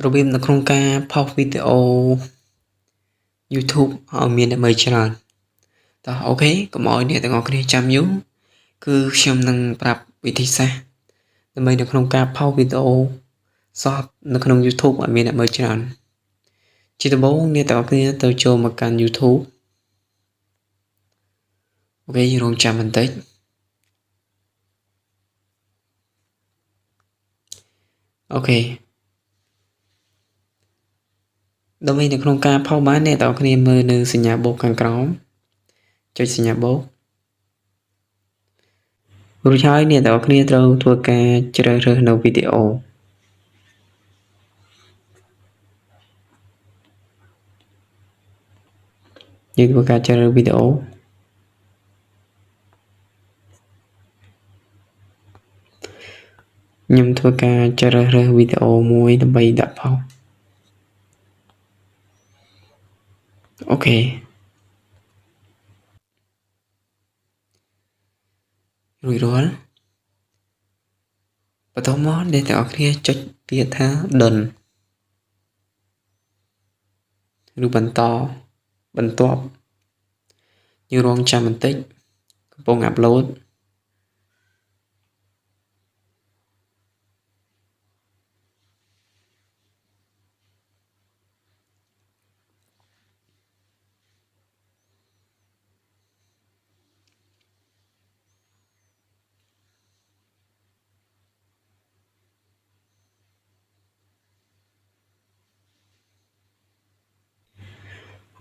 របៀបនៅក្នុងការផុសវីដេអូ YouTube ឲ្យមានអ្នកមើលច្រើនតោះអូខេកុំឲ្យអ្នកទាំងអស់គ្នាចាំយូរគឺខ្ញុំនឹងប្រាប់វិធីសាស្ត្រដើម្បីនៅក្នុងការផុសវីដេអូសតនៅក្នុង YouTube ឲ្យមានអ្នកមើលច្រើនជាដំបូងអ្នកទាំងអស់គ្នាទៅចូលមកកាន់ YouTube អូខេរងចាំបន្តិចអូខេដើម្បីនៅក្នុងការផុសបានអ្នកទាំងអស់គ្នាមើលនៅសញ្ញាបូកខាងក្រោមចុចសញ្ញាបូករួចហើយអ្នកទាំងអស់គ្នាត្រូវធ្វើការជ្រើសរើសនៅវីដេអូយើងធ្វើការជ្រើសរើសវីដេអូខ្ញុំធ្វើការជ្រើសរើសវីដេអូមួយដើម្បីដាក់ផុសអូខេរួចរាល់បន្តមកអ្នកទាំងអស់គ្នាចុចពាក្យថា done ឬបន្តបន្ទាប់យើងរងចាំបន្តិចកំពុងអាប់ឡូត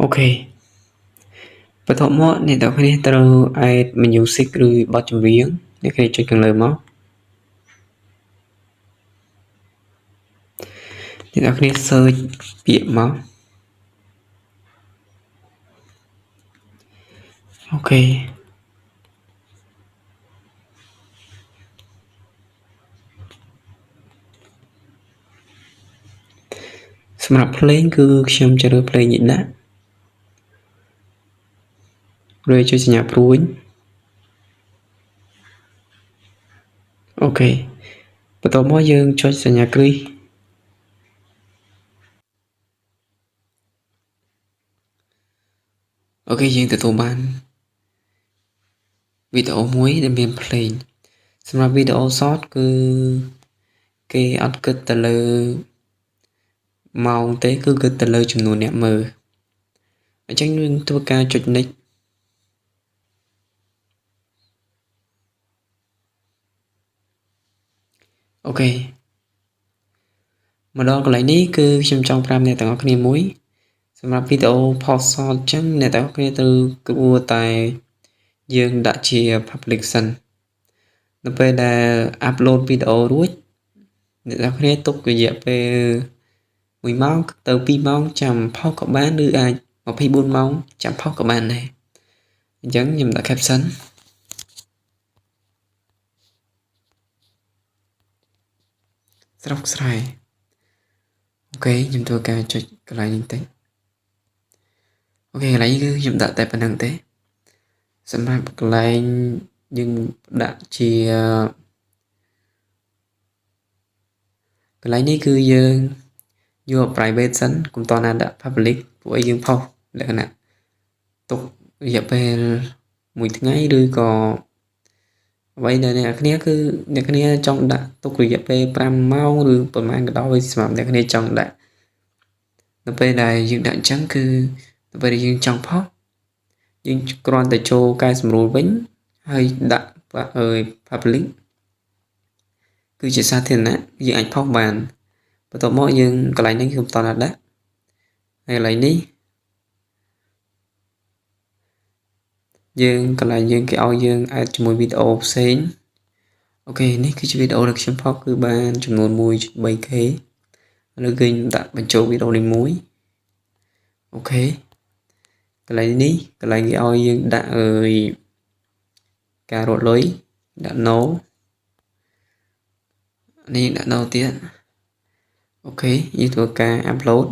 អូខេបន្ទាប់មកអ្នកទាំងគ្នាត្រូវ add music ឬបទចម្រៀងអ្នកគ្នាចុចខាងលើមកអ្នកទាំងគ្នា search ពាក្យមកអូខេសម្រាប់ភ្លេងគឺខ្ញុំជ្រើសភ្លេងនេះណារួចចុចសញ្ញាព្រួយអូខេបន្ទាប់មកយើងចុចសញ្ញាគ្រីសអូខេយើងទទួលបានវីដេអូមួយដែលមានភ្លេងសម្រាប់វីដេអូ short គឺគេអត់គិតទៅលើម៉ោងទេគឺគិតទៅលើចំនួនអ្នកមើលអញ្ចឹងយើងធ្វើការចុច next អូខេមកដល់កន្លែងនេះគឺខ្ញុំចង់ប្រាប់អ្នកទាំងអស់គ្នាមួយសម្រាប់វីដេអូ post short អញ្ចឹងអ្នកទាំងអស់គ្នាត្រូវគួរតែយើងដាក់ជា public សិននៅពេលដែល upload វីដេអូរួចអ្នកទាំងអស់គ្នាទុករយៈពេល1ម៉ោងទៅ2ម៉ោងចាំផុសក៏បានឬអាច24ម៉ោងចាំផុសក៏បានដែរអញ្ចឹងខ្ញុំដាក់ caption ស្រស់ស្រាយអូខេខ្ញុំធ្វើការចុចកន្លែងនេះតិចអូខេកន្លែងនេះគឺខ្ញុំដាក់តែប៉ុណ្្នឹងទេសម្រាប់កន្លែងយើងដាក់ជាកន្លែងនេះគឺយើងយក private សិនកុំតណាដាក់ public ពួកឲ្យយើងផុសលក្ខណៈទុករយៈពេល1ថ្ងៃឬក៏អ្វីដែលអ្នកគ្នាគឺអ្នកគ្នាចង់ដាក់ទុករយៈពេល5ម៉ោងឬប្រហែលក៏ដោយសម្រាប់អ្នកគ្នាចង់ដាក់នៅពេលដែលយើងដាក់អញ្ចឹងគឺនៅពេលដែលយើងចង់ផុសយើងគ្រាន់តែចូលកែសម្រួលវិញហើយដាក់public គឺជាសាធារណៈយើងអាចផុសបានបន្ទាប់មកយើងកន្លែងនេះគឺមិនតន់ដាក់ហើយកន្លែងនេះយើងកន្លែងយើងគេឲ្យយើងអាចជាមួយវីដេអូផ្សេងអូខេនេះគឺជាវីដេអូដែលខ្ញុំផុសគឺបានចំនួន 1.3k ឥឡូវគឺខ្ញុំដាក់បញ្ចូលវីដេអូនេះមួយអូខេកន្លែងនេះកន្លែងគេឲ្យយើងដាក់ការរត់លុយដាក់ no នេះដាក់ no ទៀតអូខេយើងធ្វើការ upload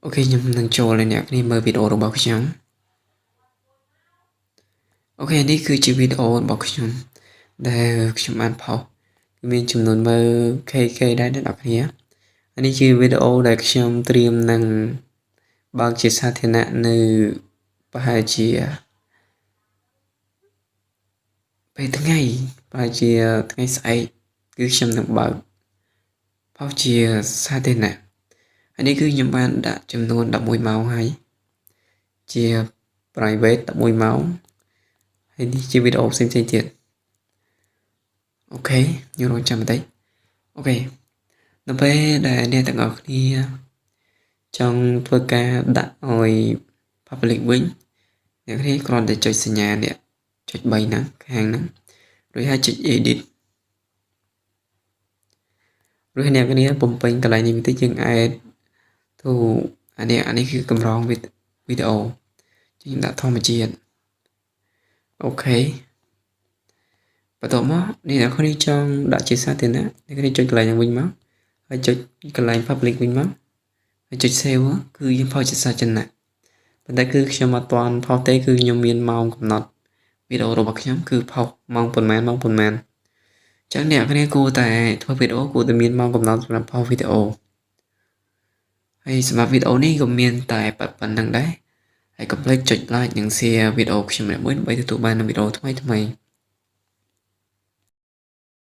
អូខេខ្ញុំនឹងចូលឲ្យអ្នកគ្នាមើលវីដេអូរបស់ខ្ញុំ អូខេនេះគឺជាវីដេអូរបស់ខ្ញុំដែលខ្ញុំបានផុសមានចំនួនមើល KK ដែរអ្នកនរគ្នានេះជាវីដេអូដែលខ្ញុំត្រៀមនឹងបើកជាសាធារណៈនៅប្រហែលជាពេលថ្ងៃប្រហែលជាថ្ងៃស្អែកគឺខ្ញុំនឹងបើកផុសជាសាធារណៈនេះគឺខ្ញុំបានដាក់ចំនួន11ម៉ោងហើយជា private 11ម៉ោងហើយនេះជាវីដេអូផ្សេងៗទៀតអូខេយើងរងចាំបន្តិចអូខេនៅពេលដែលអ្នកទាំងអស់គ្នាចង់ធ្វើការដាក់ឲ្យ public វិញអ្នកគ្នាគ្រាន់តែចុចសញ្ញានេះចុច3ហ្នឹងខាងហ្នឹងរួចហើយចុច edit រួចអ្នកគ្នាបំពេញកន្លែងនេះបន្តិចយើង add ទៅអានេះគឺកម្រងវីដេអូយើងដាក់ធម្មជាតិអូខេបន្ទាប់មកអ្នកគ្នាចង់ដាក់ជាសាធារណៈអ្នកគ្នាចុចកន្លែងហ្នឹងវិញមកហើយចុចកន្លែង public វិញមកហើយចុច save គឺយើងផុសជាសាធារណៈប៉ុន្តែគឺខ្ញុំអត់ទាន់ផុសទេគឺខ្ញុំមានម៉ោងកំណត់វីដេអូរបស់ខ្ញុំគឺផុសម៉ោងប៉ុន្មានអញ្ចឹងអ្នកគ្នាគួរតែធ្វើវីដេអូគួរតែមានម៉ោងកំណត់សម្រាប់ផុសវីដេអូហើយសម្រាប់វីដេអូនេះក៏មានតែប៉ុណ្្នឹងដែរហើយកុំភ្លេចចុច like និង share វីដេអូខ្ញុំមួយដើម្បីទទួលបាននូវវីដេអូថ្មីៗ